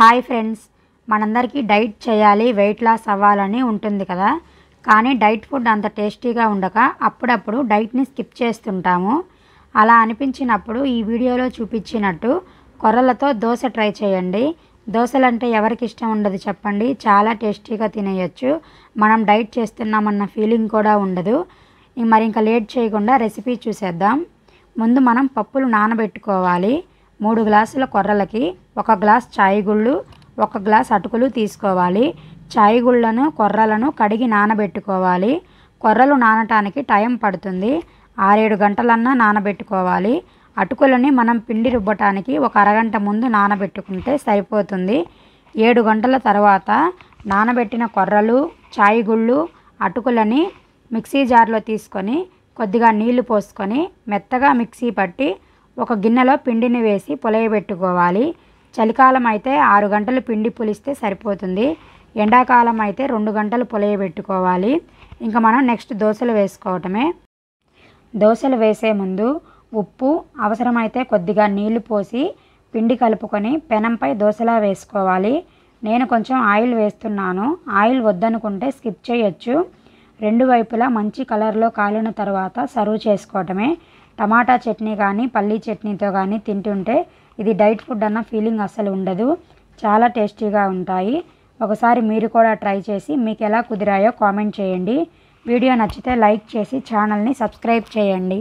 Hi friends, మనందరికీ diet చేయాలి, weight loss అవ్వాలని ఉంటుంది కదా. కానీ డైట్ ఫుడ్ అంత టేస్టీగా ఉండక అప్పుడప్పుడు డైట్ని స్కిప్ చేస్తుంటాము. అలా అనిపించినప్పుడు ఈ వీడియోలో చూపించినట్టు కొర్రలతో దోశ ట్రై చేయండి. దోశలు అంటే ఎవరికి ఇష్టం ఉండదు చెప్పండి. చాలా టేస్టీగా తినేయచ్చు. మనం డైట్ చేస్తున్నామన్న ఫీలింగ్ కూడా ఉండదు. మరి ఇంకా లేట్ చేయకుండా రెసిపీ చూసేద్దాం. ముందు మనం పప్పులు నానబెట్టుకోవాలి. 3 గ్లాసుల కొర్రలకి 1 గ్లాస్ చాయ్ గుళ్ళు, 1 గ్లాస్ అటుకులు తీసుకోవాలి. చాయ్ గుళ్ళను కొర్రలను కడిగి నానబెట్టుకోవాలి. కొర్రలు నానటానికి టైం పడుతుంది. 6-7 గంటలన్నా నానబెట్టుకోవాలి. అటుకులని మనం పిండి రుబ్బటానికి ఒక అరగంట ముందు నానబెట్టుకుంటే సరిపోతుంది. 7 గంటల తర్వాత నానబెట్టిన కొర్రలు, చాయ్ గుళ్ళు, అటుకులని మిక్సీ జార్లో తీసుకొని కొద్దిగా నీళ్లు పోసుకొని మెత్తగా మిక్సీ పట్టి ఒక గిన్నెలో పిండిని వేసి పులయబెట్టుకోవాలి. చలికాలం అయితే 6 గంటలు పిండి పులిస్తే సరిపోతుంది. ఎండాకాలం అయితే 2 గంటలు పులయబెట్టుకోవాలి. ఇంకా మనం నెక్స్ట్ దోశలు వేసుకోవటమే. దోశలు వేసే ముందు ఉప్పు, అవసరమైతే కొద్దిగా నీళ్లు పోసి పిండి కలుపుకొని పెనంపై దోశలా వేసుకోవాలి. నేను కొంచెం ఆయిల్ వేస్తున్నాను. ఆయిల్ వద్దనుకుంటే స్కిప్ చేయొచ్చు. 2 వైపులా మంచి కలర్లో కాలిన తర్వాత సర్వ్ చేసుకోవటమే. టమాటా చట్నీ కానీ పల్లీ చట్నీతో కానీ తింటుంటే ఇది డైట్ ఫుడ్ అన్న ఫీలింగ్ అస్సలు ఉండదు. చాలా టేస్టీగా ఉంటాయి. ఒకసారి మీరు కూడా ట్రై చేసి మీకు ఎలా కుదిరాయో కామెంట్ చేయండి. వీడియో నచ్చితే లైక్ చేసి ఛానల్ని సబ్స్క్రైబ్ చేయండి.